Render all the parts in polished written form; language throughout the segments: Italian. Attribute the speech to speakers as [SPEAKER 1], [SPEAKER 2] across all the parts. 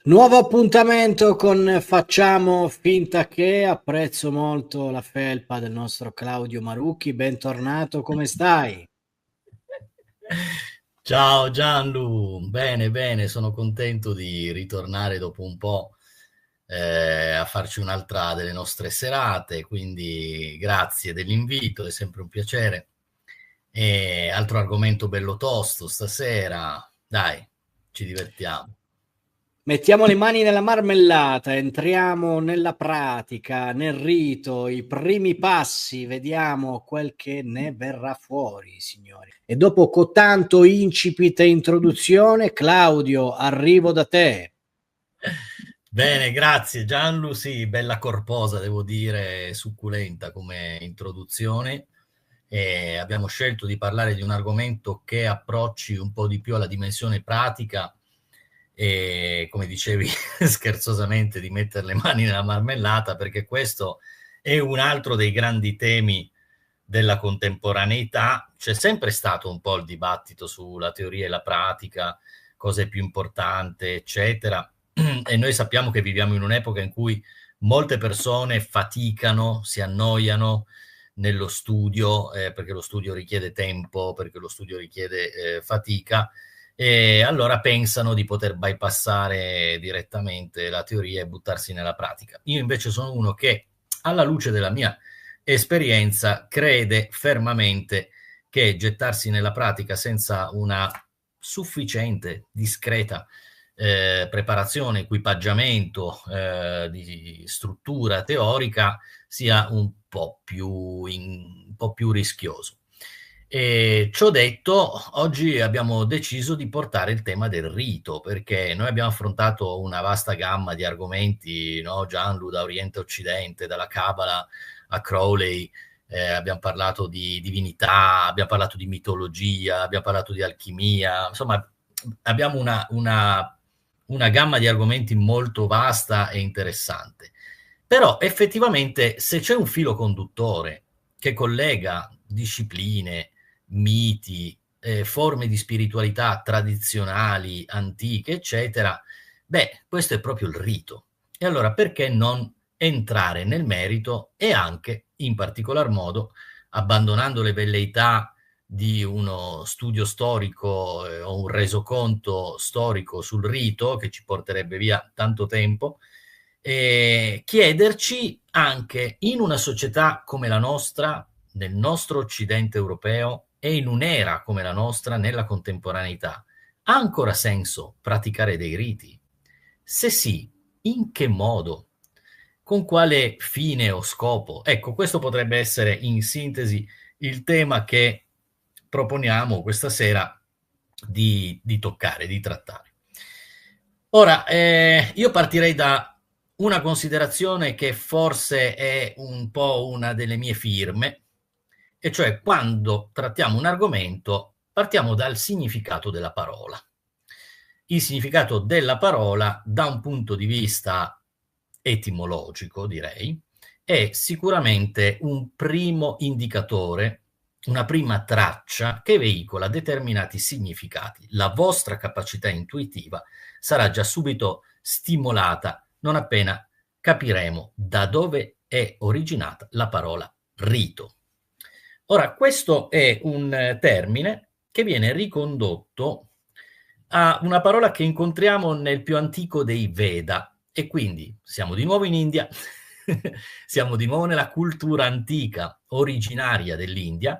[SPEAKER 1] Nuovo appuntamento con Facciamo finta che. Apprezzo molto la felpa del nostro Claudio Marucchi. Bentornato, come stai?
[SPEAKER 2] Ciao Gianlu, bene, bene, sono contento di ritornare dopo un po' a farci un'altra delle nostre serate, quindi grazie dell'invito, è sempre un piacere. E altro argomento bello tosto stasera, dai, ci divertiamo.
[SPEAKER 1] Mettiamo le mani nella marmellata, entriamo nella pratica, nel rito, i primi passi, vediamo quel che ne verrà fuori, signori. E dopo cotanto incipit e introduzione, Claudio, arrivo da te.
[SPEAKER 2] Bene, grazie Gianlu, sì, bella corposa, devo dire, succulenta come introduzione. E abbiamo scelto di parlare di un argomento che approcci un po' di più alla dimensione pratica e, come dicevi scherzosamente, di mettere le mani nella marmellata, perché questo è un altro dei grandi temi della contemporaneità. C'è sempre stato un po' il dibattito sulla teoria e la pratica, cosa è più importante, eccetera. E noi sappiamo che viviamo in un'epoca in cui molte persone faticano, si annoiano nello studio, perché lo studio richiede tempo, perché lo studio richiede fatica, e allora pensano di poter bypassare direttamente la teoria e buttarsi nella pratica. Io invece sono uno che, alla luce della mia esperienza, crede fermamente che gettarsi nella pratica senza una sufficiente, discreta preparazione, equipaggiamento di struttura teorica sia un po' più rischioso. E ciò detto, oggi abbiamo deciso di portare il tema del rito, perché noi abbiamo affrontato una vasta gamma di argomenti, no? Gianlu, da Oriente a Occidente, dalla Cabala a Crowley, abbiamo parlato di divinità, abbiamo parlato di mitologia, abbiamo parlato di alchimia, insomma abbiamo una gamma di argomenti molto vasta e interessante. Però effettivamente se c'è un filo conduttore che collega discipline, miti, forme di spiritualità tradizionali, antiche, eccetera, beh, questo è proprio il rito. E allora perché non entrare nel merito e anche, in particolar modo, abbandonando le velleità di uno studio storico o un resoconto storico sul rito, che ci porterebbe via tanto tempo, chiederci anche in una società come la nostra, nel nostro occidente europeo e in un'era come la nostra, nella contemporaneità, ha ancora senso praticare dei riti? Se sì, in che modo? Con quale fine o scopo? Ecco, questo potrebbe essere in sintesi il tema che proponiamo questa sera di toccare, di trattare. Ora, io partirei da una considerazione che forse è un po' una delle mie firme, e cioè quando trattiamo un argomento partiamo dal significato della parola. Il significato della parola da un punto di vista etimologico, direi, è sicuramente un primo indicatore, una prima traccia che veicola determinati significati. La vostra capacità intuitiva sarà già subito stimolata non appena capiremo da dove è originata la parola rito. Ora, questo è un termine che viene ricondotto a una parola che incontriamo nel più antico dei Veda, e quindi siamo di nuovo in India, siamo di nuovo nella cultura antica originaria dell'India,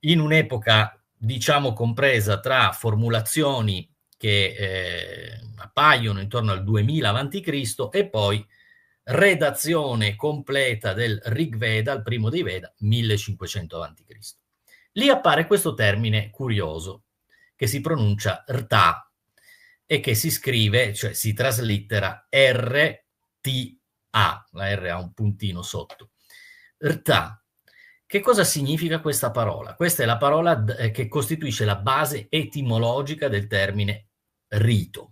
[SPEAKER 2] in un'epoca, diciamo, compresa tra formulazioni che appaiono intorno al 2000 a.C. e poi redazione completa del Rig Veda, il primo dei Veda, 1500 a.C. Lì appare questo termine curioso, che si pronuncia rta e che si scrive, cioè si traslittera R-T-A, la R ha un puntino sotto. Rta. Che cosa significa questa parola? Questa è la parola che costituisce la base etimologica del termine rito.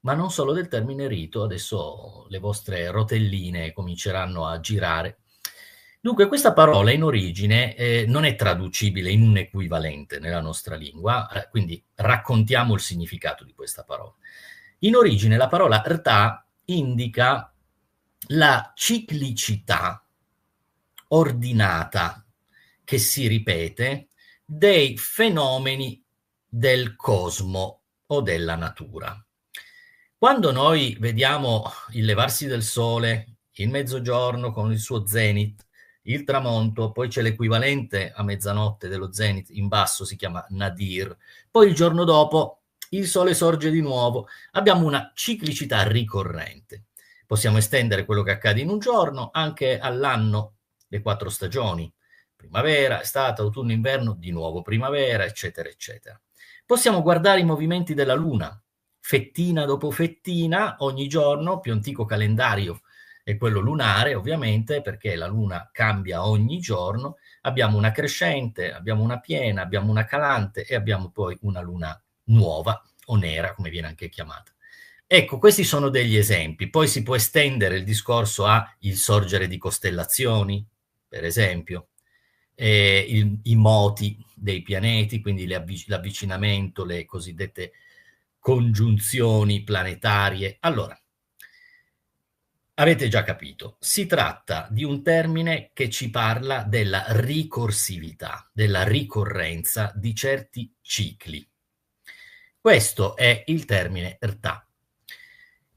[SPEAKER 2] Ma non solo del termine rito, adesso le vostre rotelline cominceranno a girare. Dunque, questa parola in origine non è traducibile in un equivalente nella nostra lingua, quindi raccontiamo il significato di questa parola. In origine la parola rta indica la ciclicità ordinata che si ripete dei fenomeni del cosmo o della natura. Quando noi vediamo il levarsi del sole, il mezzogiorno con il suo zenit, il tramonto, poi c'è l'equivalente a mezzanotte dello zenit in basso, si chiama nadir, poi il giorno dopo il sole sorge di nuovo, abbiamo una ciclicità ricorrente. Possiamo estendere quello che accade in un giorno anche all'anno, le 4 stagioni, primavera, estate, autunno, inverno, di nuovo primavera, eccetera, eccetera. Possiamo guardare i movimenti della Luna, fettina dopo fettina, ogni giorno, più antico calendario è quello lunare, ovviamente, perché la Luna cambia ogni giorno, abbiamo una crescente, abbiamo una piena, abbiamo una calante e abbiamo poi una Luna nuova o nera, come viene anche chiamata. Ecco, questi sono degli esempi. Poi si può estendere il discorso a il sorgere di costellazioni, per esempio, i moti dei pianeti, quindi l'avvicinamento, le cosiddette congiunzioni planetarie. Allora, avete già capito, si tratta di un termine che ci parla della ricorsività, della ricorrenza di certi cicli. Questo è il termine rta.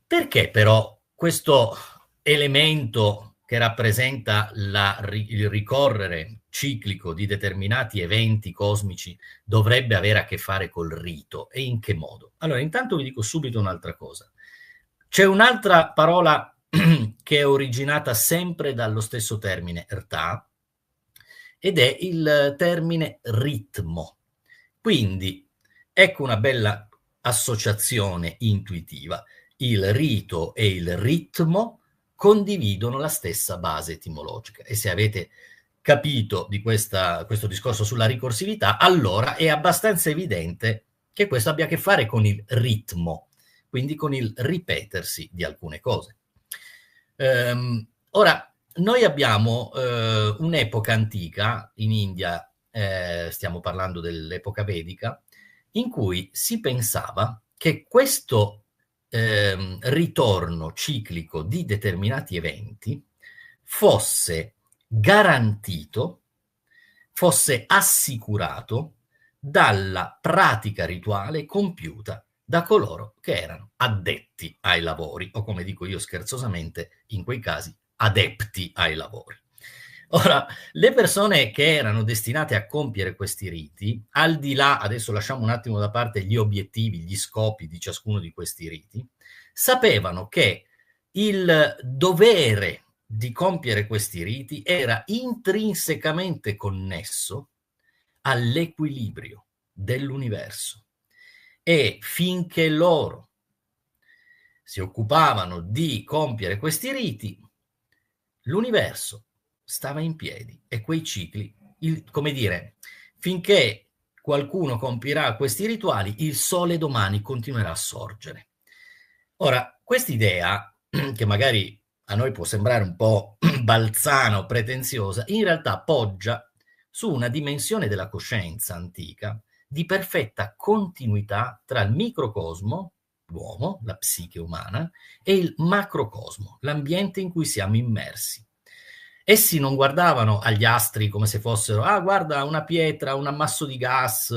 [SPEAKER 2] Perché però questo elemento che rappresenta il ricorrere ciclico di determinati eventi cosmici dovrebbe avere a che fare col rito e in che modo? Allora, intanto vi dico subito un'altra cosa. C'è un'altra parola che è originata sempre dallo stesso termine rta ed è il termine ritmo. Quindi ecco una bella associazione intuitiva. Il rito e il ritmo condividono la stessa base etimologica e se avete capito di questo discorso sulla ricorsività, allora è abbastanza evidente che questo abbia a che fare con il ritmo, quindi con il ripetersi di alcune cose. Ora, noi abbiamo un'epoca antica in India, stiamo parlando dell'epoca vedica, in cui si pensava che questo ritorno ciclico di determinati eventi fosse garantito, fosse assicurato dalla pratica rituale compiuta da coloro che erano addetti ai lavori, o come dico io scherzosamente in quei casi, adepti ai lavori. Ora, le persone che erano destinate a compiere questi riti, al di là, adesso lasciamo un attimo da parte gli obiettivi, gli scopi di ciascuno di questi riti, sapevano che il dovere di compiere questi riti era intrinsecamente connesso all'equilibrio dell'universo e finché loro si occupavano di compiere questi riti, l'universo stava in piedi e quei cicli, come dire, finché qualcuno compirà questi rituali, il sole domani continuerà a sorgere. Ora, quest'idea, che magari a noi può sembrare un po' balzana o pretenziosa, in realtà poggia su una dimensione della coscienza antica di perfetta continuità tra il microcosmo, l'uomo, la psiche umana, e il macrocosmo, l'ambiente in cui siamo immersi. Essi non guardavano agli astri come se fossero, ah, guarda, una pietra, un ammasso di gas.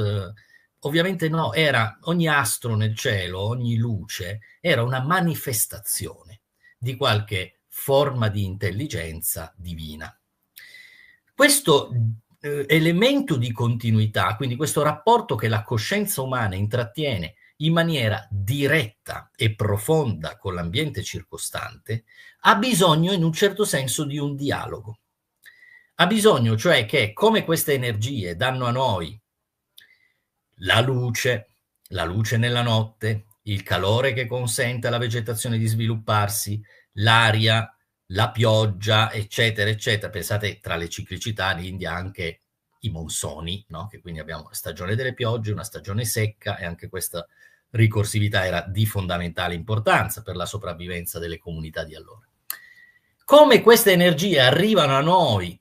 [SPEAKER 2] Ovviamente no, era ogni astro nel cielo, ogni luce, era una manifestazione di qualche forma di intelligenza divina. Questo elemento di continuità, quindi questo rapporto che la coscienza umana intrattiene in maniera diretta e profonda con l'ambiente circostante, ha bisogno in un certo senso di un dialogo. Ha bisogno cioè che, come queste energie danno a noi la luce nella notte, il calore che consente alla vegetazione di svilupparsi, l'aria, la pioggia, eccetera, eccetera. Pensate, tra le ciclicità l'India ha anche i monsoni, no? Che quindi abbiamo una stagione delle piogge, una stagione secca, e anche questa ricorsività era di fondamentale importanza per la sopravvivenza delle comunità di allora. Come queste energie arrivano a noi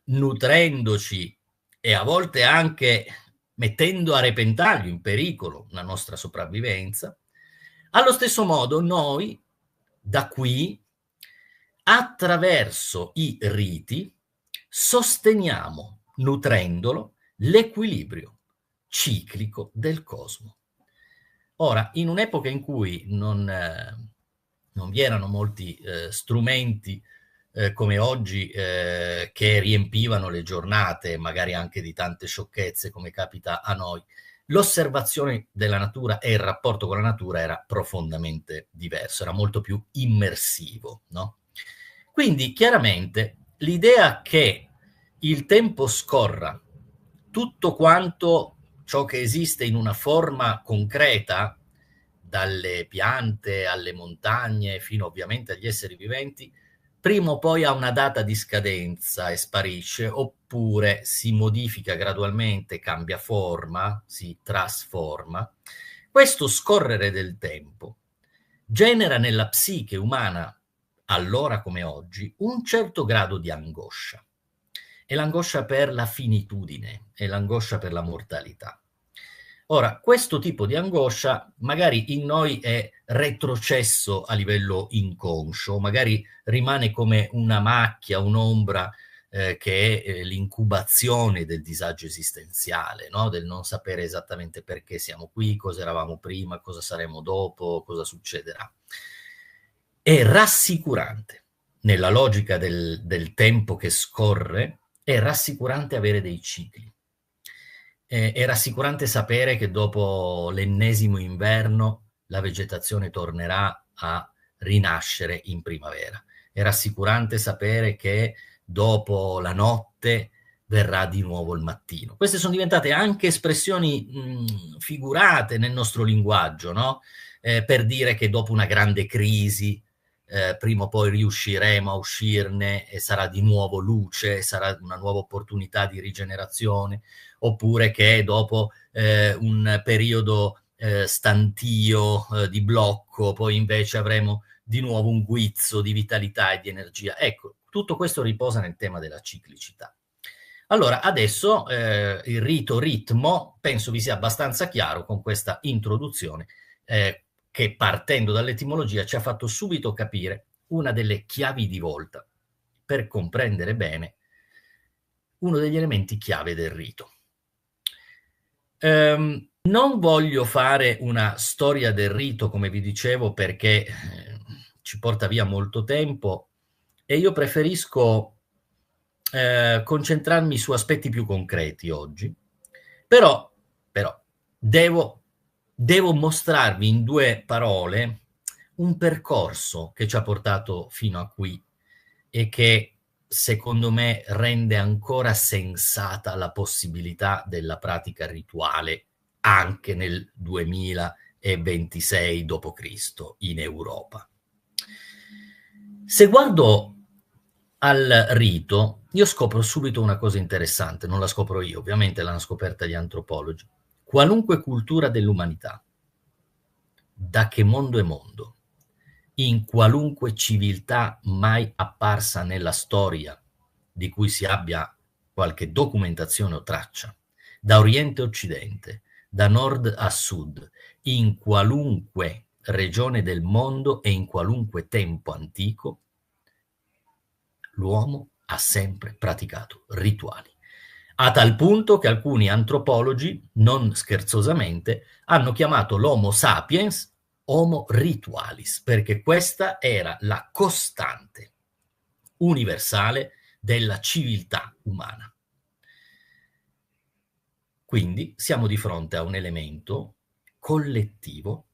[SPEAKER 2] nutrendoci e a volte anche mettendo a repentaglio, in pericolo, la nostra sopravvivenza, Allo stesso modo noi, da qui, attraverso i riti, sosteniamo, nutrendolo, l'equilibrio ciclico del cosmo. Ora, in un'epoca in cui non vi erano molti strumenti come oggi che riempivano le giornate, magari anche di tante sciocchezze come capita a noi, l'osservazione della natura e il rapporto con la natura era profondamente diverso, era molto più immersivo, no? Quindi chiaramente l'idea che il tempo scorra tutto quanto ciò che esiste in una forma concreta, dalle piante alle montagne fino ovviamente agli esseri viventi, prima o poi ha una data di scadenza e sparisce, oppure si modifica gradualmente, cambia forma, si trasforma. Questo scorrere del tempo genera nella psiche umana, allora come oggi, un certo grado di angoscia. È l'angoscia per la finitudine, è l'angoscia per la mortalità. Ora, questo tipo di angoscia magari in noi è retrocesso a livello inconscio, magari rimane come una macchia, un'ombra che è l'incubazione del disagio esistenziale, no? Del non sapere esattamente perché siamo qui, cosa eravamo prima, cosa saremo dopo, cosa succederà. È rassicurante, nella logica del tempo che scorre, è rassicurante avere dei cicli. È rassicurante sapere che dopo l'ennesimo inverno la vegetazione tornerà a rinascere in primavera. È rassicurante sapere che dopo la notte verrà di nuovo il mattino. Queste sono diventate anche espressioni figurate nel nostro linguaggio, no? Per dire che dopo una grande crisi prima o poi riusciremo a uscirne e sarà di nuovo luce, sarà una nuova opportunità di rigenerazione, oppure che dopo un periodo stantio, di blocco, poi invece avremo di nuovo un guizzo di vitalità e di energia. Ecco, tutto questo riposa nel tema della ciclicità. Allora, adesso il rito ritmo penso vi sia abbastanza chiaro con questa introduzione che partendo dall'etimologia ci ha fatto subito capire una delle chiavi di volta per comprendere bene uno degli elementi chiave del rito. Non voglio fare una storia del rito, come vi dicevo, perché ci porta via molto tempo e io preferisco concentrarmi su aspetti più concreti oggi. Però devo mostrarvi in 2 parole un percorso che ci ha portato fino a qui e che secondo me rende ancora sensata la possibilità della pratica rituale anche nel 2026 d.C. in Europa. Se guardo al rito, io scopro subito una cosa interessante, non la scopro io, ovviamente l'hanno scoperta gli antropologi. Qualunque cultura dell'umanità, da che mondo è mondo, in qualunque civiltà mai apparsa nella storia di cui si abbia qualche documentazione o traccia, da Oriente a Occidente, da nord a sud, in qualunque regione del mondo e in qualunque tempo antico, l'uomo ha sempre praticato rituali. A tal punto che alcuni antropologi, non scherzosamente, hanno chiamato l'Homo sapiens Homo ritualis, perché questa era la costante universale della civiltà umana. Quindi siamo di fronte a un elemento collettivo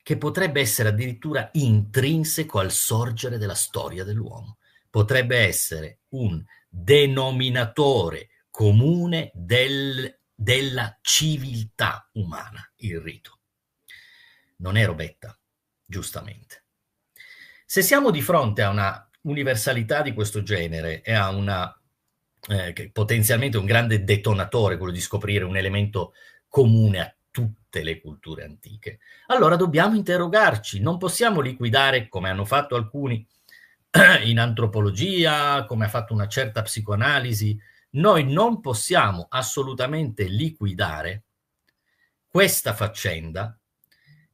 [SPEAKER 2] che potrebbe essere addirittura intrinseco al sorgere della storia dell'uomo. Potrebbe essere un denominatore comune della civiltà umana, il rito. Non è robetta, giustamente. Se siamo di fronte a una universalità di questo genere e a una che potenzialmente è un grande detonatore, quello di scoprire un elemento comune a tutte le culture antiche, allora dobbiamo interrogarci, non possiamo liquidare, come hanno fatto alcuni in antropologia, come ha fatto una certa psicoanalisi, noi non possiamo assolutamente liquidare questa faccenda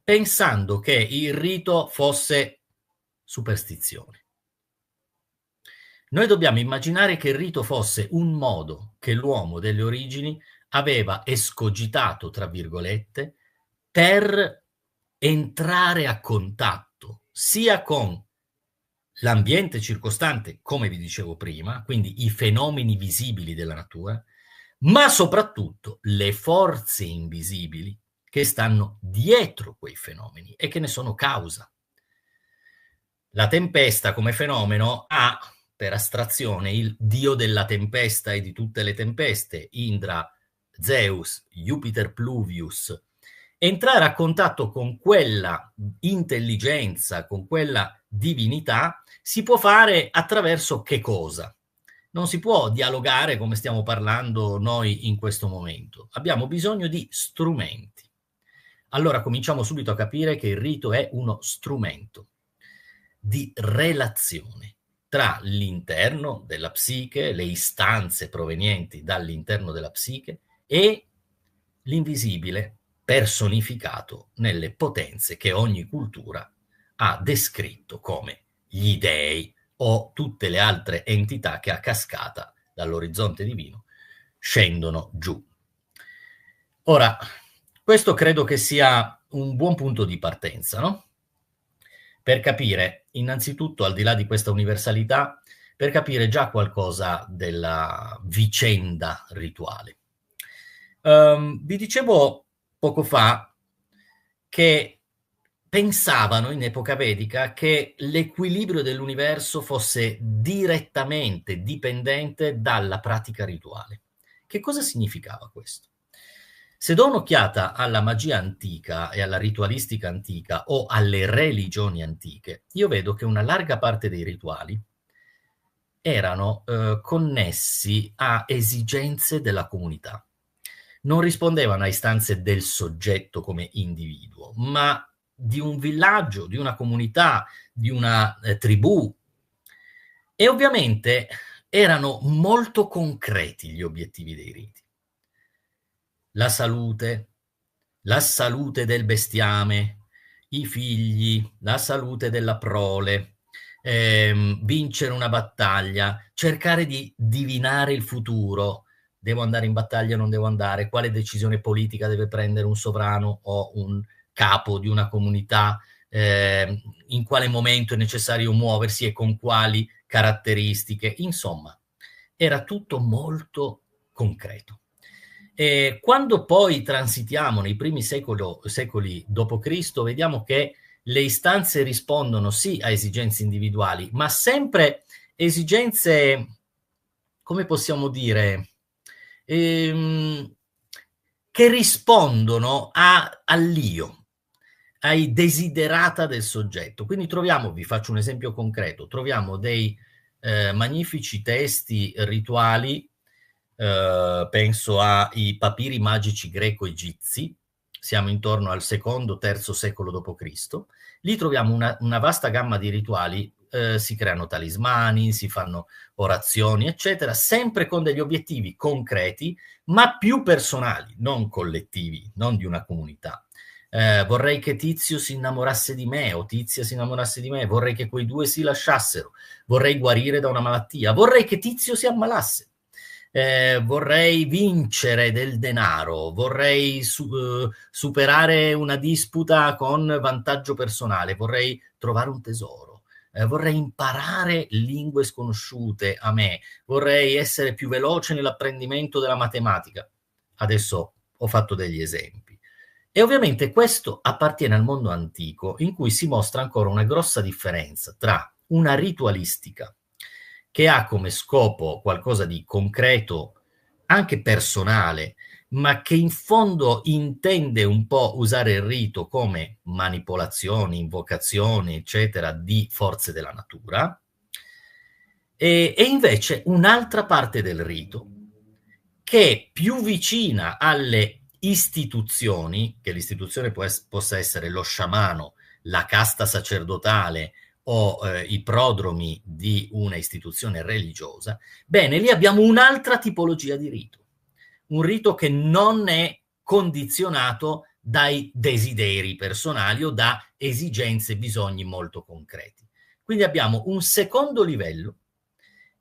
[SPEAKER 2] pensando che il rito fosse superstizione. Noi dobbiamo immaginare che il rito fosse un modo che l'uomo delle origini aveva escogitato, tra virgolette, per entrare a contatto sia con l'ambiente circostante, come vi dicevo prima, quindi i fenomeni visibili della natura, ma soprattutto le forze invisibili che stanno dietro quei fenomeni e che ne sono causa. La tempesta come fenomeno ha, per astrazione, il dio della tempesta e di tutte le tempeste, Indra, Zeus, Jupiter Pluvius. Entrare a contatto con quella intelligenza, con quella divinità, si può fare attraverso che cosa? Non si può dialogare come stiamo parlando noi in questo momento. Abbiamo bisogno di strumenti. Allora cominciamo subito a capire che il rito è uno strumento di relazione tra l'interno della psiche, le istanze provenienti dall'interno della psiche e l'invisibile personificato nelle potenze che ogni cultura ha descritto come gli dei o tutte le altre entità che a cascata dall'orizzonte divino scendono giù. Ora, questo credo che sia un buon punto di partenza, no? Per capire, innanzitutto, al di là di questa universalità, per capire già qualcosa della vicenda rituale. Vi dicevo poco fa che pensavano in epoca vedica che l'equilibrio dell'universo fosse direttamente dipendente dalla pratica rituale. Che cosa significava questo? Se do un'occhiata alla magia antica e alla ritualistica antica o alle religioni antiche, io vedo che una larga parte dei rituali erano connessi a esigenze della comunità. Non rispondevano a istanze del soggetto come individuo, ma di un villaggio, di una comunità, di una tribù. E ovviamente erano molto concreti gli obiettivi dei riti. La salute del bestiame, i figli, la salute della prole, vincere una battaglia, cercare di divinare il futuro. Devo andare in battaglia o non devo andare? Quale decisione politica deve prendere un sovrano o un capo di una comunità? In quale momento è necessario muoversi e con quali caratteristiche? Insomma, era tutto molto concreto. E quando poi transitiamo nei primi secoli d.C., vediamo che le istanze rispondono sì a esigenze individuali, ma sempre esigenze, come possiamo dire, che rispondono all'io, ai desiderata del soggetto. Quindi troviamo, vi faccio un esempio concreto, troviamo dei magnifici testi rituali. Penso ai papiri magici greco-egizi, siamo intorno al secondo-terzo secolo d.C. Lì troviamo una vasta gamma di rituali, si creano talismani, si fanno orazioni, eccetera, sempre con degli obiettivi concreti, ma più personali, non collettivi, non di una comunità. Vorrei che Tizio si innamorasse di me o Tizia si innamorasse di me, vorrei che quei due si lasciassero, vorrei guarire da una malattia, vorrei che Tizio si ammalasse. Vorrei vincere del denaro, vorrei superare una disputa con vantaggio personale, vorrei trovare un tesoro, vorrei imparare lingue sconosciute a me, vorrei essere più veloce nell'apprendimento della matematica. Adesso ho fatto degli esempi. E ovviamente questo appartiene al mondo antico, in cui si mostra ancora una grossa differenza tra una ritualistica che ha come scopo qualcosa di concreto, anche personale, ma che in fondo intende un po' usare il rito come manipolazioni, invocazioni, eccetera, di forze della natura, e invece un'altra parte del rito, che è più vicina alle istituzioni, che l'istituzione possa essere lo sciamano, la casta sacerdotale, o i prodromi di una istituzione religiosa, bene, lì abbiamo un'altra tipologia di rito. Un rito che non è condizionato dai desideri personali o da esigenze e bisogni molto concreti. Quindi abbiamo un secondo livello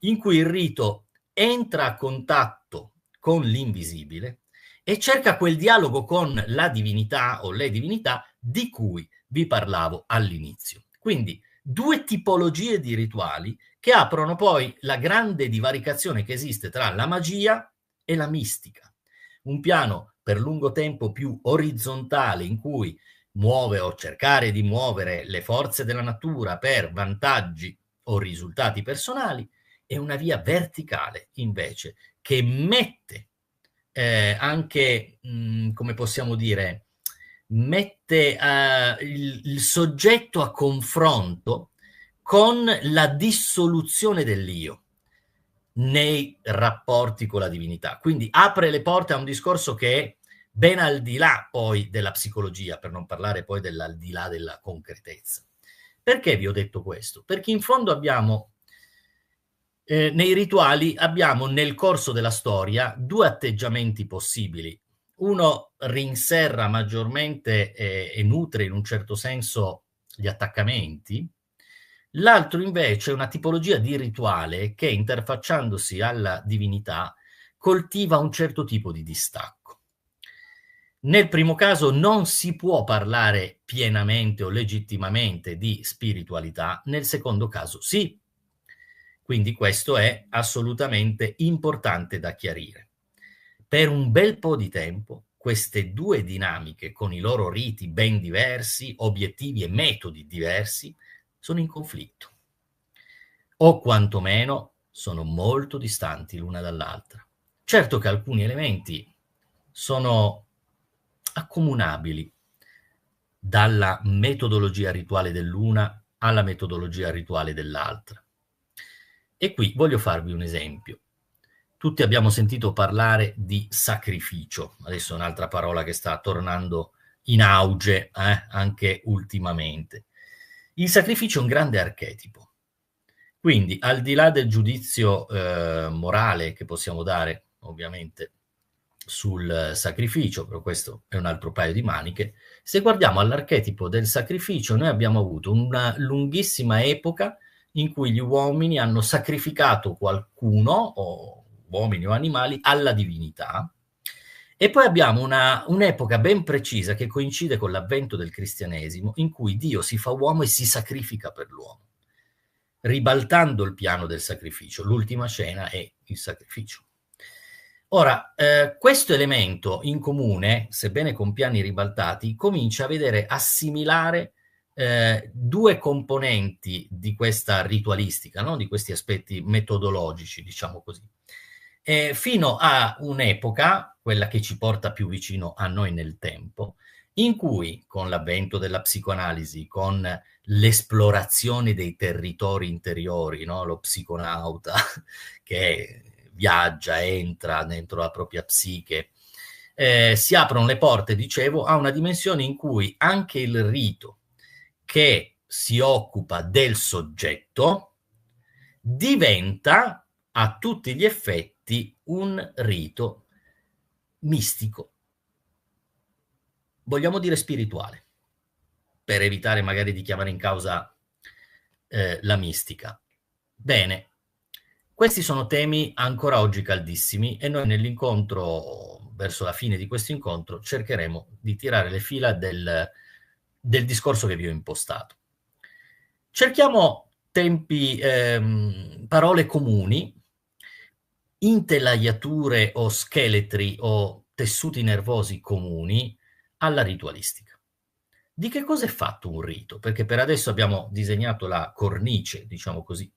[SPEAKER 2] in cui il rito entra a contatto con l'invisibile e cerca quel dialogo con la divinità o le divinità di cui vi parlavo all'inizio. Quindi due tipologie di rituali che aprono poi la grande divaricazione che esiste tra la magia e la mistica. Un piano per lungo tempo più orizzontale in cui muove o cercare di muovere le forze della natura per vantaggi o risultati personali, e una via verticale invece che mette anche, come possiamo dire, mette il soggetto a confronto con la dissoluzione dell'io nei rapporti con la divinità. Quindi apre le porte a un discorso che è ben al di là poi della psicologia, per non parlare poi dell'al di là della concretezza. Perché vi ho detto questo? Perché in fondo abbiamo, nei rituali, abbiamo nel corso della storia due atteggiamenti possibili. Uno rinserra maggiormente e nutre in un certo senso gli attaccamenti, l'altro invece è una tipologia di rituale che, interfacciandosi alla divinità, coltiva un certo tipo di distacco. Nel primo caso non si può parlare pienamente o legittimamente di spiritualità, nel secondo caso sì. Quindi questo è assolutamente importante da chiarire. Per un bel po' di tempo queste due dinamiche, con i loro riti ben diversi, obiettivi e metodi diversi, sono in conflitto, o quantomeno sono molto distanti l'una dall'altra. Certo che alcuni elementi sono accomunabili dalla metodologia rituale dell'una alla metodologia rituale dell'altra. E qui voglio farvi un esempio. Tutti abbiamo sentito parlare di sacrificio, adesso è un'altra parola che sta tornando in auge anche ultimamente. Il sacrificio è un grande archetipo, quindi al di là del giudizio morale che possiamo dare ovviamente sul sacrificio, però questo è un altro paio di maniche, se guardiamo all'archetipo del sacrificio, noi abbiamo avuto una lunghissima epoca in cui gli uomini hanno sacrificato qualcuno, o uomini o animali, alla divinità, e poi abbiamo un'epoca ben precisa che coincide con l'avvento del cristianesimo, in cui Dio si fa uomo e si sacrifica per l'uomo, ribaltando il piano del sacrificio. L'ultima cena è il sacrificio. Ora, questo elemento in comune, sebbene con piani ribaltati, comincia a vedere assimilare due componenti di questa ritualistica, no? Di questi aspetti metodologici, diciamo così. Fino a un'epoca, quella che ci porta più vicino a noi nel tempo, in cui con l'avvento della psicoanalisi, con l'esplorazione dei territori interiori, no? Lo psiconauta che viaggia, entra dentro la propria psiche, si aprono le porte, dicevo, a una dimensione in cui anche il rito che si occupa del soggetto diventa a tutti gli effetti un rito mistico, vogliamo dire spirituale, per evitare magari di chiamare in causa la mistica. Bene, questi sono temi ancora oggi caldissimi e noi nell'incontro, verso la fine di questo incontro, cercheremo di tirare le fila del discorso che vi ho impostato. Cerchiamo parole comuni, intelaiature o scheletri o tessuti nervosi comuni alla ritualistica. Di che cosa è fatto un rito? Perché per adesso abbiamo disegnato la cornice, diciamo così,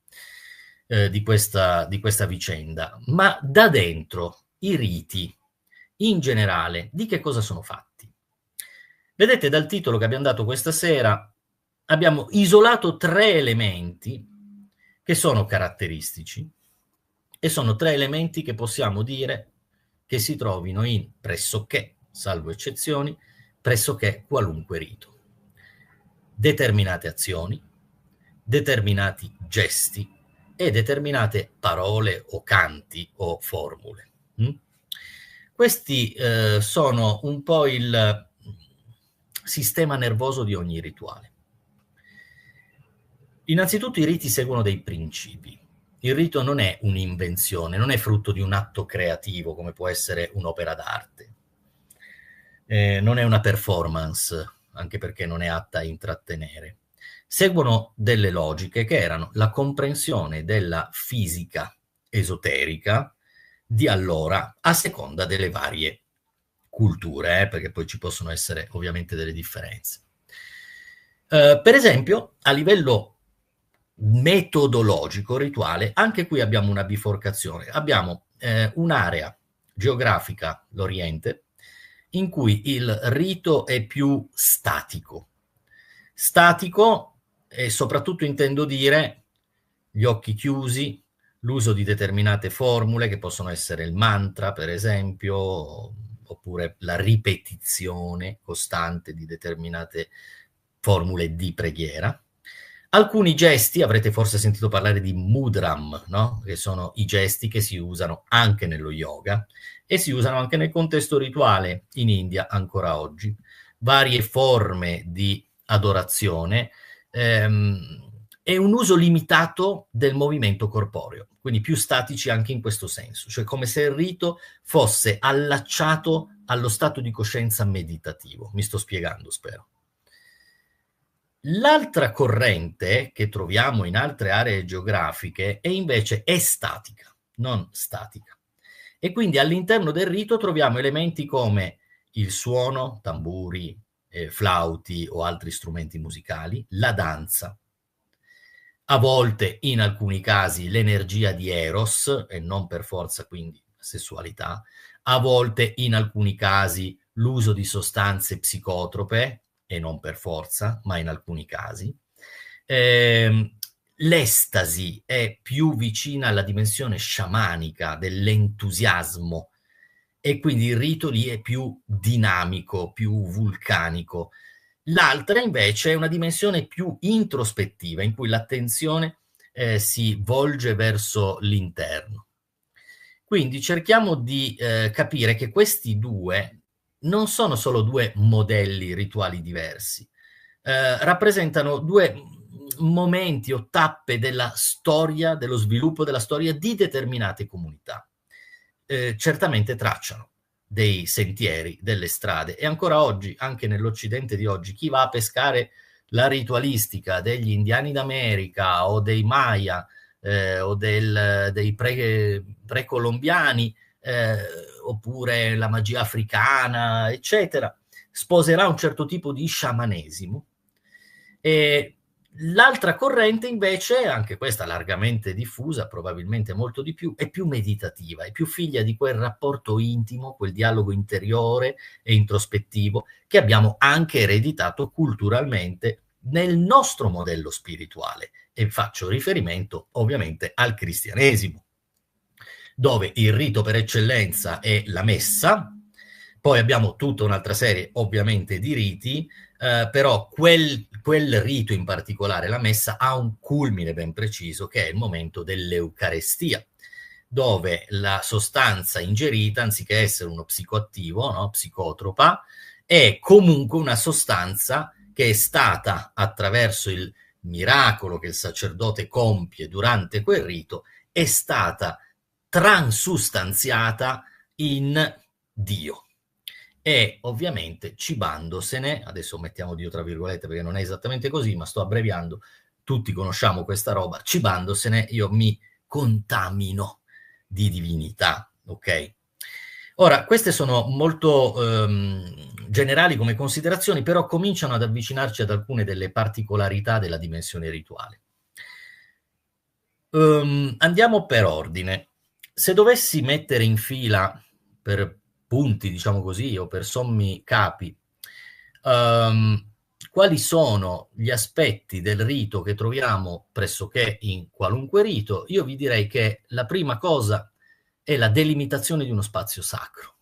[SPEAKER 2] di questa vicenda, ma da dentro i riti, in generale, di che cosa sono fatti? Vedete dal titolo che abbiamo dato questa sera, abbiamo isolato 3 elementi che sono caratteristici e sono 3 elementi che possiamo dire che si trovino in pressoché, salvo eccezioni, pressoché qualunque rito. Determinate azioni, determinati gesti e determinate parole o canti o formule. Questi sono un po' sistema nervoso di ogni rituale. Innanzitutto i riti seguono dei principi. Il rito non è un'invenzione, non è frutto di un atto creativo come può essere un'opera d'arte. Non è una performance, anche perché non è atta a intrattenere. Seguono delle logiche che erano la comprensione della fisica esoterica di allora, a seconda delle varie culture, perché poi ci possono essere ovviamente delle differenze. Per esempio, a livello metodologico, rituale, anche qui abbiamo una biforcazione. Abbiamo un'area geografica, l'Oriente, in cui il rito è più statico. Statico, e soprattutto intendo dire gli occhi chiusi, l'uso di determinate formule che possono essere il mantra, per esempio, oppure la ripetizione costante di determinate formule di preghiera. Alcuni gesti, avrete forse sentito parlare di mudram, no? Che sono i gesti che si usano anche nello yoga e si usano anche nel contesto rituale in India ancora oggi. Varie forme di adorazione e un uso limitato del movimento corporeo, quindi più statici anche in questo senso, cioè come se il rito fosse allacciato allo stato di coscienza meditativo. Mi sto spiegando, spero. L'altra corrente che troviamo in altre aree geografiche è invece estatica, non statica. E quindi all'interno del rito troviamo elementi come il suono, tamburi, flauti o altri strumenti musicali, la danza, a volte in alcuni casi l'energia di Eros e non per forza quindi sessualità, a volte in alcuni casi l'uso di sostanze psicotrope e non per forza, ma in alcuni casi. L'estasi è più vicina alla dimensione sciamanica dell'entusiasmo e quindi il rito lì è più dinamico, più vulcanico. L'altra invece è una dimensione più introspettiva in cui l'attenzione si volge verso l'interno. Quindi cerchiamo di capire che questi due non sono solo due modelli rituali diversi, rappresentano due momenti o tappe della storia, dello sviluppo della storia di determinate comunità. Certamente tracciano dei sentieri, delle strade e ancora oggi, anche nell'Occidente di oggi, chi va a pescare la ritualistica degli indiani d'America o dei Maya o dei precolombiani oppure la magia africana, eccetera, sposerà un certo tipo di sciamanesimo. E l'altra corrente invece, anche questa largamente diffusa, probabilmente molto di più, è più meditativa, è più figlia di quel rapporto intimo, quel dialogo interiore e introspettivo che abbiamo anche ereditato culturalmente nel nostro modello spirituale. E faccio riferimento ovviamente al cristianesimo, dove il rito per eccellenza è la messa. Poi abbiamo tutta un'altra serie ovviamente di riti, però quel rito in particolare, la messa, ha un culmine ben preciso che è il momento dell'Eucarestia, dove la sostanza ingerita, anziché essere uno psicoattivo, no, psicotropa, è comunque una sostanza che è stata, attraverso il miracolo che il sacerdote compie durante quel rito, è stata transustanziata in Dio. E ovviamente cibandosene, adesso mettiamo Dio tra virgolette perché non è esattamente così, ma sto abbreviando, tutti conosciamo questa roba, cibandosene io mi contamino di divinità, ok? Ora, queste sono molto generali come considerazioni, però cominciano ad avvicinarci ad alcune delle particolarità della dimensione rituale. Andiamo per ordine. Se dovessi mettere in fila per punti, diciamo così, o per sommi capi, quali sono gli aspetti del rito che troviamo pressoché in qualunque rito, io vi direi che la prima cosa è la delimitazione di uno spazio sacro.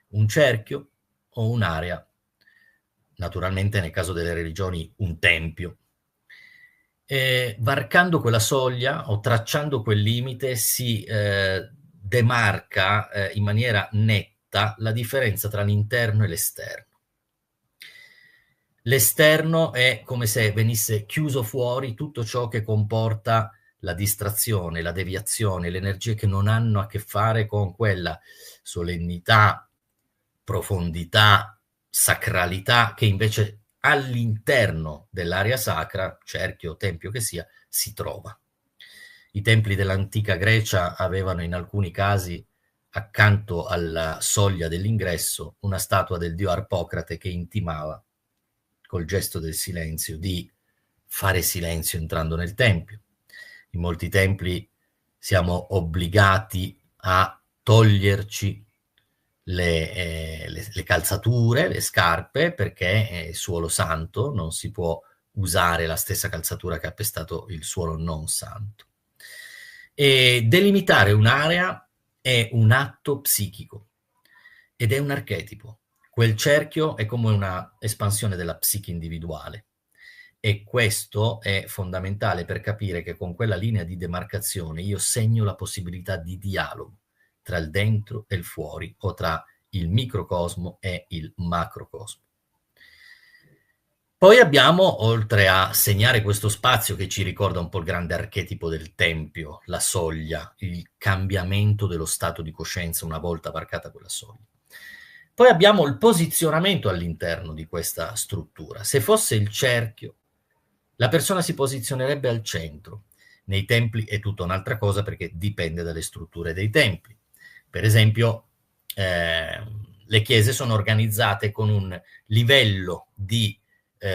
[SPEAKER 2] Un cerchio o un'area, naturalmente nel caso delle religioni un tempio. Varcando quella soglia o tracciando quel limite si demarca in maniera netta la differenza tra l'interno e l'esterno. L'esterno è come se venisse chiuso fuori tutto ciò che comporta la distrazione, la deviazione, le energie che non hanno a che fare con quella solennità, profondità, sacralità che invece all'interno dell'area sacra, cerchio o tempio che sia, si trova. I templi dell'antica Grecia avevano in alcuni casi accanto alla soglia dell'ingresso una statua del dio Arpocrate che intimava col gesto del silenzio di fare silenzio entrando nel tempio. In molti templi siamo obbligati a toglierci le calzature, le scarpe, perché è suolo santo, non si può usare la stessa calzatura che ha pestato il suolo non santo. E delimitare un'area è un atto psichico ed è un archetipo. Quel cerchio è come una espansione della psiche individuale e questo è fondamentale per capire che con quella linea di demarcazione io segno la possibilità di dialogo tra il dentro e il fuori o tra il microcosmo e il macrocosmo. Poi abbiamo, oltre a segnare questo spazio che ci ricorda un po' il grande archetipo del tempio, la soglia, il cambiamento dello stato di coscienza una volta varcata quella soglia. Poi abbiamo il posizionamento all'interno di questa struttura. Se fosse il cerchio, la persona si posizionerebbe al centro. Nei templi è tutta un'altra cosa perché dipende dalle strutture dei templi. Per esempio, le chiese sono organizzate con un livello di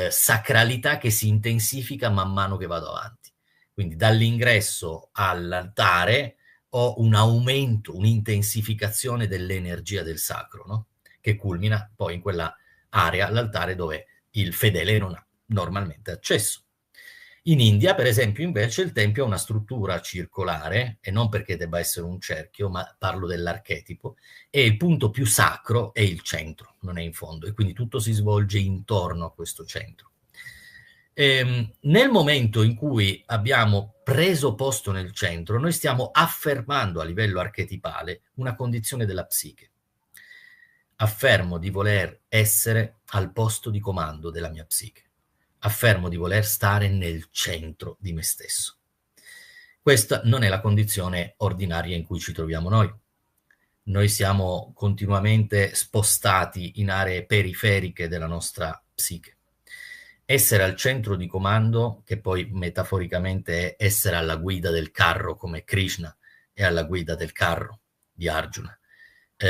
[SPEAKER 2] sacralità che si intensifica man mano che vado avanti. Quindi dall'ingresso all'altare ho un aumento, un'intensificazione dell'energia del sacro, no? Che culmina poi in quella area, l'altare, dove il fedele non ha normalmente accesso. In India, per esempio, invece, il tempio ha una struttura circolare, e non perché debba essere un cerchio, ma parlo dell'archetipo, e il punto più sacro è il centro, non è in fondo, e quindi tutto si svolge intorno a questo centro. Nel momento in cui abbiamo preso posto nel centro, noi stiamo affermando a livello archetipale una condizione della psiche. Affermo di voler essere al posto di comando della mia psiche. Affermo di voler stare nel centro di me stesso. Questa non è la condizione ordinaria in cui ci troviamo noi. Noi siamo continuamente spostati in aree periferiche della nostra psiche. Essere al centro di comando, che poi metaforicamente è essere alla guida del carro come Krishna è alla guida del carro di Arjuna.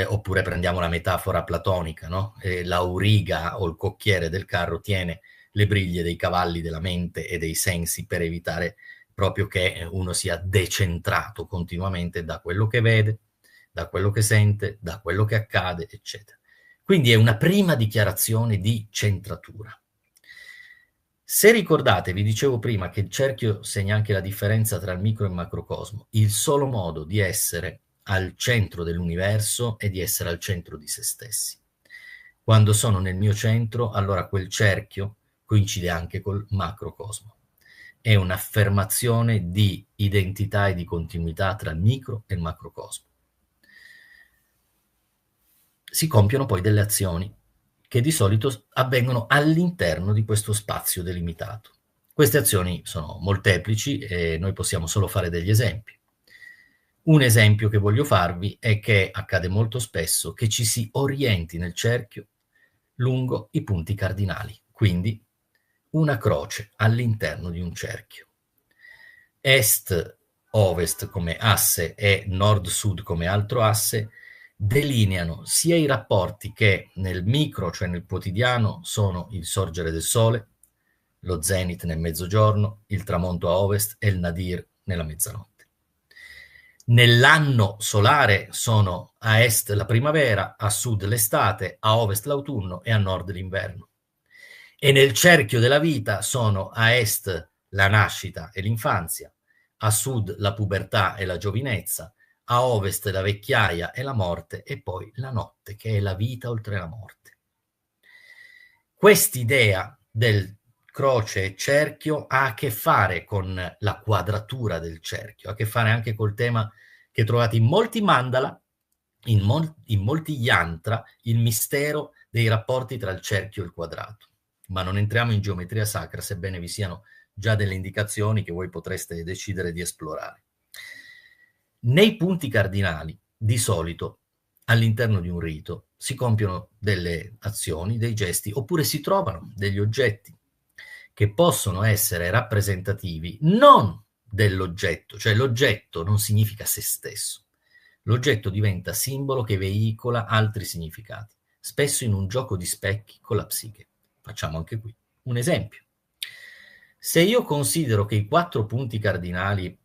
[SPEAKER 2] Oppure prendiamo la metafora platonica, no? L'auriga o il cocchiere del carro tiene le briglie dei cavalli della mente e dei sensi per evitare proprio che uno sia decentrato continuamente da quello che vede, da quello che sente, da quello che accade, eccetera. Quindi è una prima dichiarazione di centratura. Se ricordate, vi dicevo prima che il cerchio segna anche la differenza tra il micro e il macrocosmo. Il solo modo di essere al centro dell'universo è di essere al centro di se stessi. Quando sono nel mio centro, allora quel cerchio coincide anche col macrocosmo. È un'affermazione di identità e di continuità tra il micro e il macrocosmo. Si compiono poi delle azioni che di solito avvengono all'interno di questo spazio delimitato. Queste azioni sono molteplici e noi possiamo solo fare degli esempi. Un esempio che voglio farvi è che accade molto spesso che ci si orienti nel cerchio lungo i punti cardinali, quindi una croce all'interno di un cerchio. Est-ovest come asse e nord-sud come altro asse delineano sia i rapporti che nel micro, cioè nel quotidiano, sono il sorgere del sole, lo zenit nel mezzogiorno, il tramonto a ovest e il nadir nella mezzanotte. Nell'anno solare sono a est la primavera, a sud l'estate, a ovest l'autunno e a nord l'inverno. E nel cerchio della vita sono a est la nascita e l'infanzia, a sud la pubertà e la giovinezza, a ovest la vecchiaia e la morte, e poi la notte, che è la vita oltre la morte. Quest'idea del croce e cerchio ha a che fare con la quadratura del cerchio, ha a che fare anche col tema che trovate in molti mandala, in molti yantra, il mistero dei rapporti tra il cerchio e il quadrato. ma non entriamo in geometria sacra, sebbene vi siano già delle indicazioni che voi potreste decidere di esplorare. Nei punti cardinali, di solito, all'interno di un rito, si compiono delle azioni, dei gesti, oppure si trovano degli oggetti che possono essere rappresentativi non dell'oggetto, cioè l'oggetto non significa se stesso. L'oggetto diventa simbolo che veicola altri significati, spesso in un gioco di specchi con la psiche. Facciamo anche qui un esempio. Se io considero che i 4 punti cardinali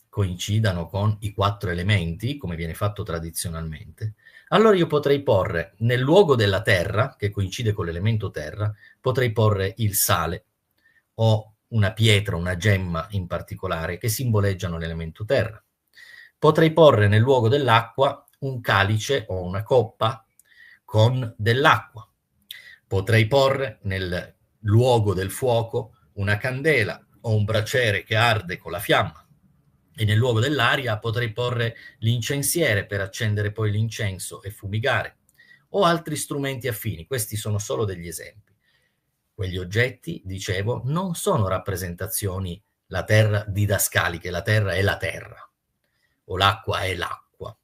[SPEAKER 2] coincidano con i 4 elementi, come viene fatto tradizionalmente, allora io potrei porre nel luogo della terra, che coincide con l'elemento terra, potrei porre il sale o una pietra, una gemma in particolare, che simboleggiano l'elemento terra. Potrei porre nel luogo dell'acqua un calice o una coppa con dell'acqua. Potrei porre nel luogo del fuoco una candela o un braciere che arde con la fiamma. E nel luogo dell'aria potrei porre l'incensiere per accendere poi l'incenso e fumigare, o altri strumenti affini. Questi sono solo degli esempi. Quegli oggetti, dicevo, non sono rappresentazioni la terra didascaliche, la terra è la terra, o l'acqua è l'acqua.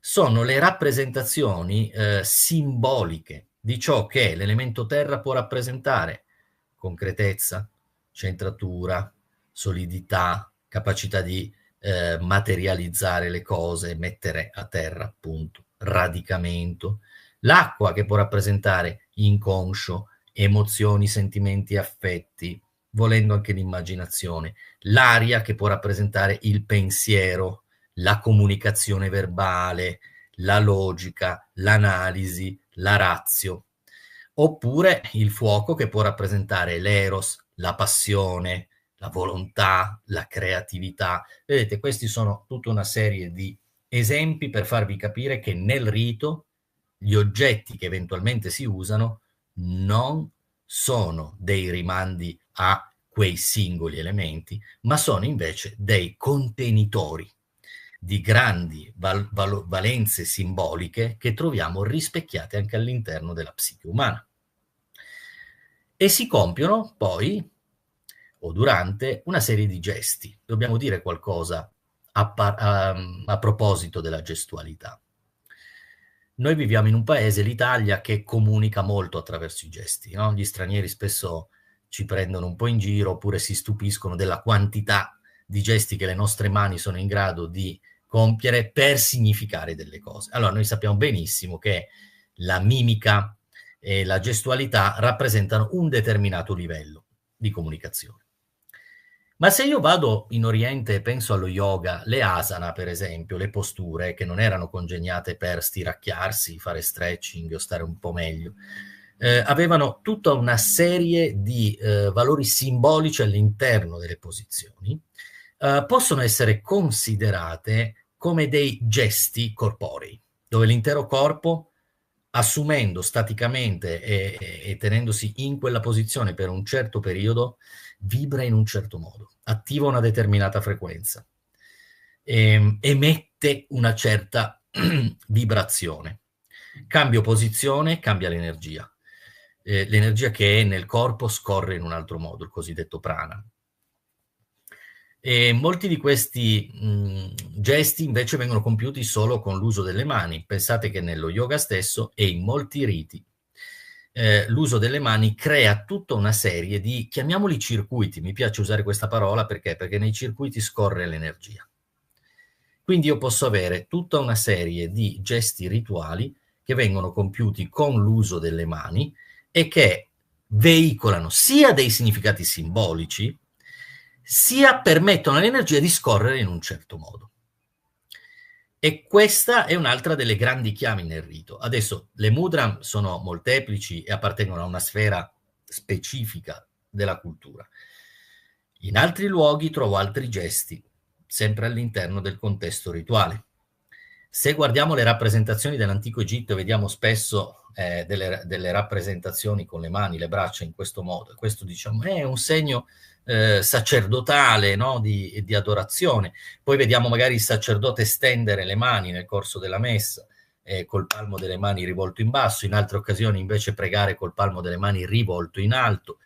[SPEAKER 2] Sono le rappresentazioni simboliche di ciò che l'elemento terra può rappresentare: concretezza, centratura, solidità, capacità di materializzare le cose, mettere a terra, appunto, radicamento. L'acqua che può rappresentare inconscio, emozioni, sentimenti, affetti, volendo anche l'immaginazione. L'aria che può rappresentare il pensiero, la comunicazione verbale, la logica, l'analisi, la ratio. Oppure il fuoco che può rappresentare l'eros, la passione, la volontà, la creatività. Vedete, questi sono tutta una serie di esempi per farvi capire che nel rito gli oggetti che eventualmente si usano non sono dei rimandi a quei singoli elementi, ma sono invece dei contenitori di grandi valenze simboliche che troviamo rispecchiate anche all'interno della psiche umana. E si compiono poi, o durante, una serie di gesti. Dobbiamo dire qualcosa a proposito della gestualità. Noi viviamo in un paese, l'Italia, che comunica molto attraverso i gesti, no? Gli stranieri spesso ci prendono un po' in giro, oppure si stupiscono della quantità di gesti che le nostre mani sono in grado di compiere per significare delle cose. Allora, noi sappiamo benissimo che la mimica e la gestualità rappresentano un determinato livello di comunicazione. Ma se io vado in Oriente e penso allo yoga, le asana, per esempio, le posture che non erano congegnate per stiracchiarsi, fare stretching o stare un po' meglio, avevano tutta una serie di valori simbolici all'interno delle posizioni, possono essere considerate come dei gesti corporei, dove l'intero corpo, assumendo staticamente e tenendosi in quella posizione per un certo periodo, vibra in un certo modo, attiva una determinata frequenza, emette una certa vibrazione. Cambio posizione, cambia l'energia. L'energia che è nel corpo scorre in un altro modo, il cosiddetto prana. E molti di questi gesti invece vengono compiuti solo con l'uso delle mani. Pensate che nello yoga stesso e in molti riti l'uso delle mani crea tutta una serie di, chiamiamoli circuiti, mi piace usare questa parola perché nei circuiti scorre l'energia. Quindi io posso avere tutta una serie di gesti rituali che vengono compiuti con l'uso delle mani e che veicolano sia dei significati simbolici, sia permettono all'energia di scorrere in un certo modo. E questa è un'altra delle grandi chiavi nel rito. Adesso le mudra sono molteplici e appartengono a una sfera specifica della cultura. In altri luoghi trovo altri gesti, sempre all'interno del contesto rituale. Se guardiamo le rappresentazioni dell'antico Egitto, vediamo spesso delle rappresentazioni con le mani, le braccia in questo modo. Questo, diciamo, è un segno sacerdotale, no? di adorazione. Poi vediamo magari il sacerdote stendere le mani nel corso della messa, col palmo delle mani rivolto in basso, in altre occasioni invece pregare col palmo delle mani rivolto in alto.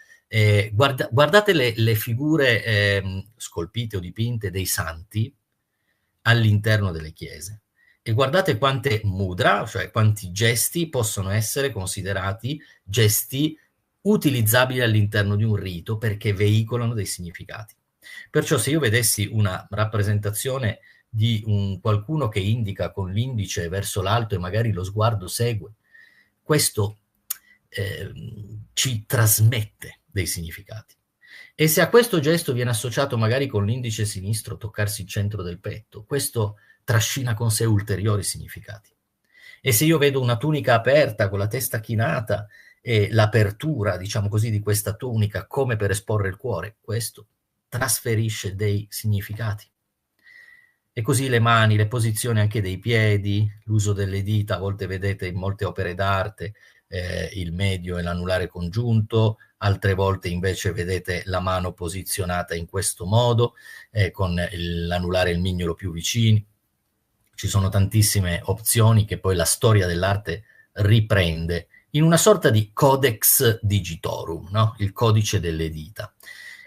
[SPEAKER 2] Guardate le figure scolpite o dipinte dei santi all'interno delle chiese e guardate quante mudra, cioè quanti gesti possono essere considerati gesti utilizzabili all'interno di un rito perché veicolano dei significati. Perciò se io vedessi una rappresentazione di qualcuno che indica con l'indice verso l'alto e magari lo sguardo segue, questo ci trasmette dei significati. E se a questo gesto viene associato magari con l'indice sinistro toccarsi il centro del petto, questo trascina con sé ulteriori significati. E se io vedo una tunica aperta con la testa chinata e l'apertura, diciamo così, di questa tunica come per esporre il cuore, questo trasferisce dei significati. E così le mani, le posizioni anche dei piedi, l'uso delle dita, a volte vedete in molte opere d'arte il medio e l'anulare congiunto, altre volte invece vedete la mano posizionata in questo modo, con l'anulare e il mignolo più vicini. Ci sono tantissime opzioni che poi la storia dell'arte riprende in una sorta di codex digitorum, no? Il codice delle dita.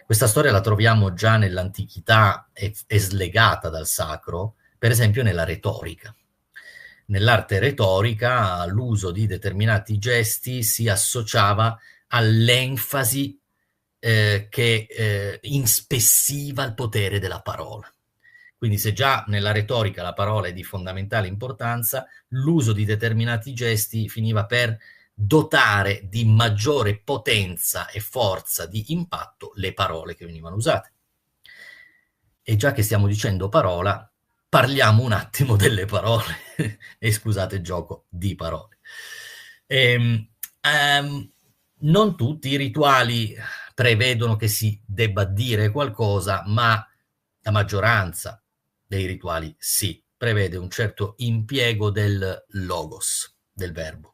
[SPEAKER 2] Questa storia la troviamo già nell'antichità e slegata dal sacro, per esempio nella retorica. Nell'arte retorica l'uso di determinati gesti si associava all'enfasi che inspessiva il potere della parola. Quindi se già nella retorica la parola è di fondamentale importanza, l'uso di determinati gesti finiva per dotare di maggiore potenza e forza di impatto le parole che venivano usate. E già che stiamo dicendo parola, parliamo un attimo delle parole, e scusate il gioco di parole. Non tutti i rituali prevedono che si debba dire qualcosa, ma la maggioranza dei rituali sì, prevede un certo impiego del logos, del verbo.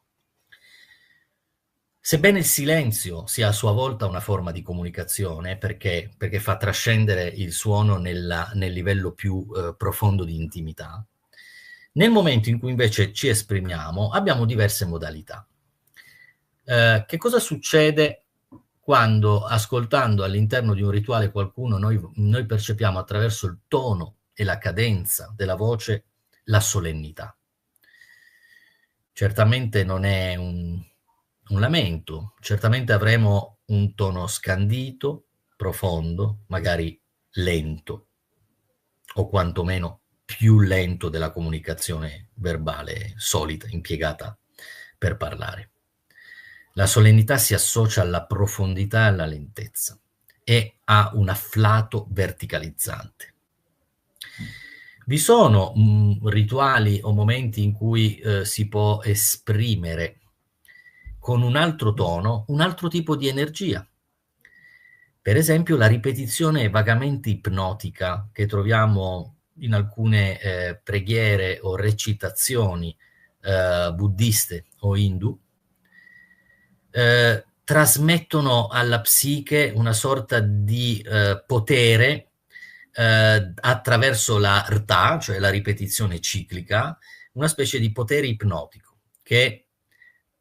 [SPEAKER 2] Sebbene il silenzio sia a sua volta una forma di comunicazione, perché fa trascendere il suono nel livello più profondo di intimità, nel momento in cui invece ci esprimiamo abbiamo diverse modalità. Che cosa succede quando, ascoltando all'interno di un rituale qualcuno, noi percepiamo attraverso il tono e la cadenza della voce la solennità? Certamente non è un lamento, certamente avremo un tono scandito, profondo, magari lento, o quantomeno più lento della comunicazione verbale solita, impiegata per parlare. La solennità si associa alla profondità e alla lentezza e ha un afflato verticalizzante. Vi sono rituali o momenti in cui si può esprimere con un altro tono, un altro tipo di energia. Per esempio la ripetizione vagamente ipnotica che troviamo in alcune preghiere o recitazioni buddiste o indù, trasmettono alla psiche una sorta di potere attraverso la rta, cioè la ripetizione ciclica, una specie di potere ipnotico che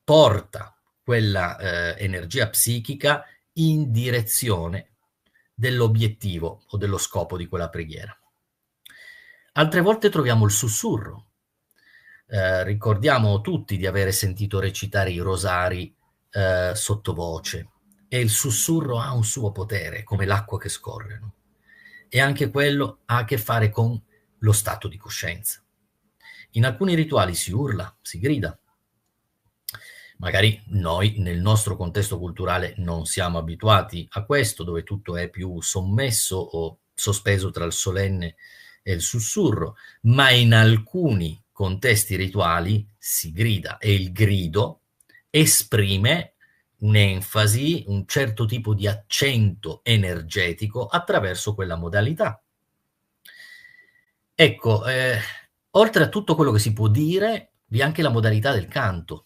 [SPEAKER 2] porta quella energia psichica in direzione dell'obiettivo o dello scopo di quella preghiera. Altre volte troviamo il sussurro. Ricordiamo tutti di avere sentito recitare i rosari sottovoce, e il sussurro ha un suo potere, come l'acqua che scorre, no? E anche quello ha a che fare con lo stato di coscienza. In alcuni rituali si urla, si grida. Magari noi nel nostro contesto culturale non siamo abituati a questo, dove tutto è più sommesso o sospeso tra il solenne e il sussurro, ma in alcuni contesti rituali si grida e il grido esprime un'enfasi, un certo tipo di accento energetico attraverso quella modalità. Ecco, oltre a tutto quello che si può dire, vi è anche la modalità del canto.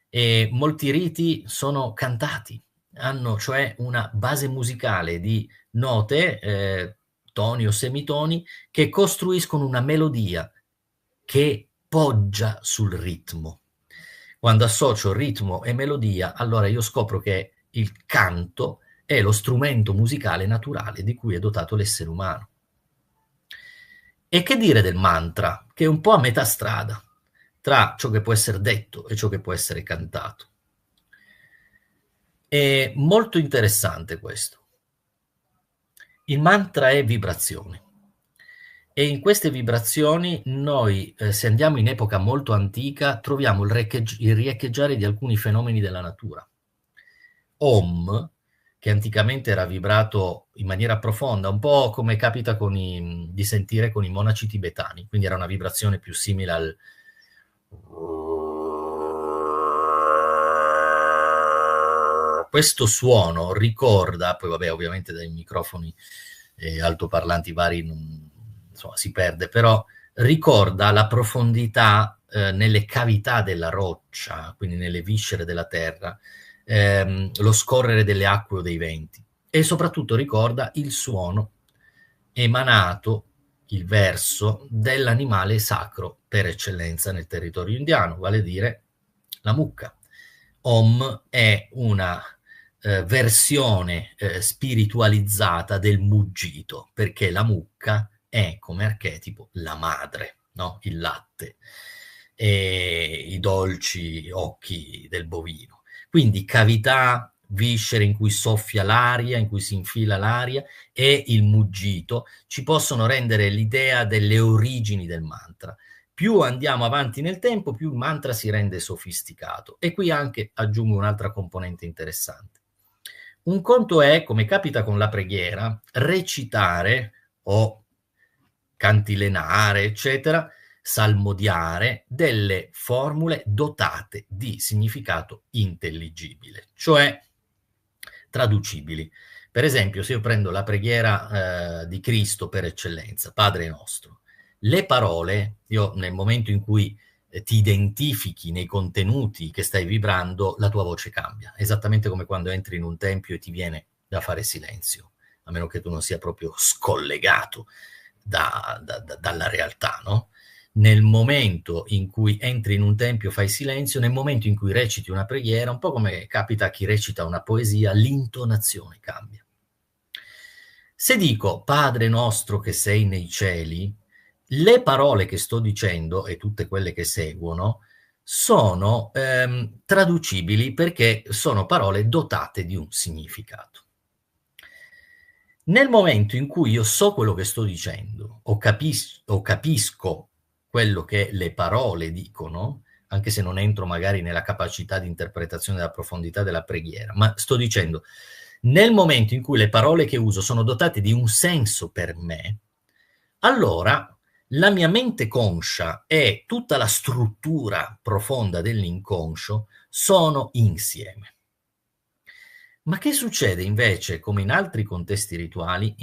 [SPEAKER 2] E molti riti sono cantati, hanno cioè una base musicale di note, toni o semitoni, che costruiscono una melodia che poggia sul ritmo. Quando associo ritmo e melodia, allora io scopro che il canto è lo strumento musicale naturale di cui è dotato l'essere umano. E che dire del mantra, che è un po' a metà strada tra ciò che può essere detto e ciò che può essere cantato. È molto interessante questo. Il mantra è vibrazione. E in queste vibrazioni noi, se andiamo in epoca molto antica, troviamo il riecheggiare di alcuni fenomeni della natura. Om, che anticamente era vibrato in maniera profonda, un po' come capita di sentire con i monaci tibetani, quindi era una vibrazione più simile al... Questo suono ricorda, poi vabbè ovviamente dai microfoni altoparlanti vari insomma, si perde, però ricorda la profondità nelle cavità della roccia, quindi nelle viscere della terra, lo scorrere delle acque o dei venti, e soprattutto ricorda il suono emanato, il verso dell'animale sacro per eccellenza nel territorio indiano, vale a dire la mucca. Om è una versione spiritualizzata del muggito, perché la mucca è come archetipo la madre, no? Il latte e i dolci occhi del bovino. Quindi cavità, viscere in cui soffia l'aria, in cui si infila l'aria, e il muggito ci possono rendere l'idea delle origini del mantra. Più andiamo avanti nel tempo, più il mantra si rende sofisticato. E qui anche aggiungo un'altra componente interessante. Un conto è, come capita con la preghiera, recitare o cantilenare, eccetera, salmodiare delle formule dotate di significato intelligibile, cioè traducibili. Per esempio, se io prendo la preghiera di Cristo per eccellenza, Padre nostro, le parole, io nel momento in cui ti identifichi nei contenuti che stai vibrando, la tua voce cambia, esattamente come quando entri in un tempio e ti viene da fare silenzio, a meno che tu non sia proprio scollegato dalla realtà, no? Nel momento in cui entri in un tempio fai silenzio, nel momento in cui reciti una preghiera, un po' come capita a chi recita una poesia, l'intonazione cambia. Se dico Padre nostro che sei nei cieli, le parole che sto dicendo e tutte quelle che seguono sono traducibili perché sono parole dotate di un significato. Nel momento in cui io so quello che sto dicendo o capisco quello che le parole dicono, anche se non entro magari nella capacità di interpretazione della profondità della preghiera, ma sto dicendo, nel momento in cui le parole che uso sono dotate di un senso per me, allora la mia mente conscia e tutta la struttura profonda dell'inconscio sono insieme. Ma che succede invece, come in altri contesti rituali,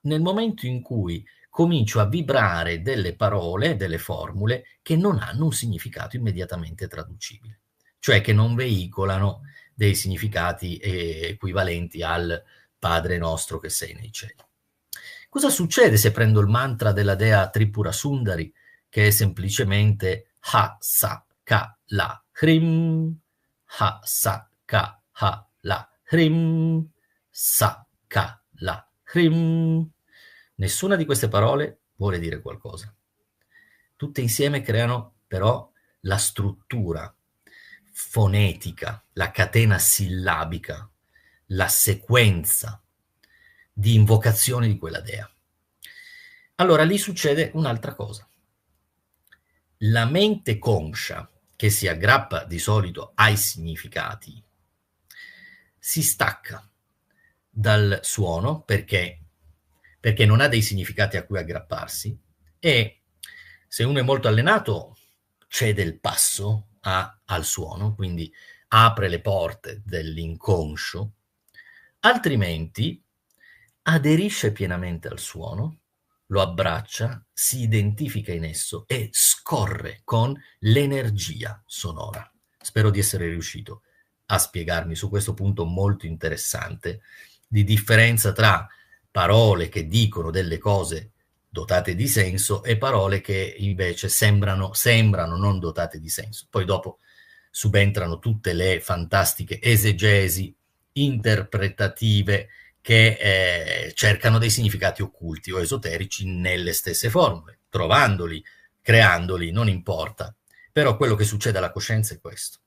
[SPEAKER 2] nel momento in cui comincio a vibrare delle parole, delle formule che non hanno un significato immediatamente traducibile, cioè che non veicolano dei significati equivalenti al Padre nostro che sei nei cieli. Cosa succede se prendo il mantra della dea Tripura Sundari, che è semplicemente Ha Sa Ka La Hrim, Ha Sa Ka Ha La Hrim, Sa Ka La Hrim? Nessuna di queste parole vuole dire qualcosa. Tutte insieme creano però la struttura fonetica, la catena sillabica, la sequenza di invocazione di quella dea. Allora lì succede un'altra cosa. La mente conscia, che si aggrappa di solito ai significati, si stacca dal suono perché non ha dei significati a cui aggrapparsi, e se uno è molto allenato cede il passo al suono, quindi apre le porte dell'inconscio, altrimenti aderisce pienamente al suono, lo abbraccia, si identifica in esso e scorre con l'energia sonora. Spero di essere riuscito a spiegarmi su questo punto molto interessante di differenza tra parole che dicono delle cose dotate di senso, e parole che invece sembrano non dotate di senso. Poi dopo subentrano tutte le fantastiche esegesi interpretative che cercano dei significati occulti o esoterici nelle stesse formule, trovandoli, creandoli, non importa. Però quello che succede alla coscienza è questo.